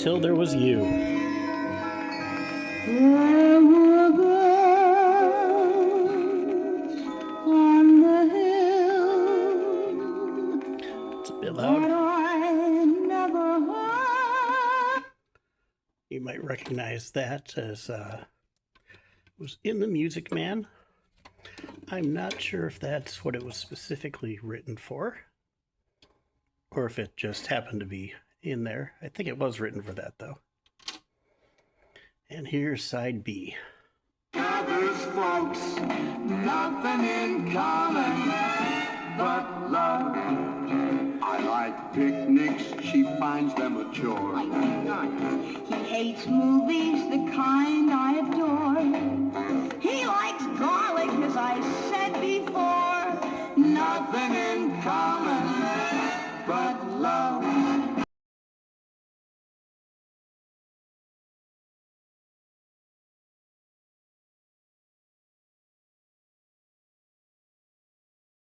until there was you. There were birds on the hill. It's a bit loud. But I never heard. You might recognize that as was in the Music Man. I'm not sure if that's what it was specifically written for, or if it just happened to be in there. I think it was written for that, though. And here's side B. Others folks, nothing in common but love. I like picnics, she finds them a chore. I do not. He hates movies, the kind I adore. He likes garlic, as I said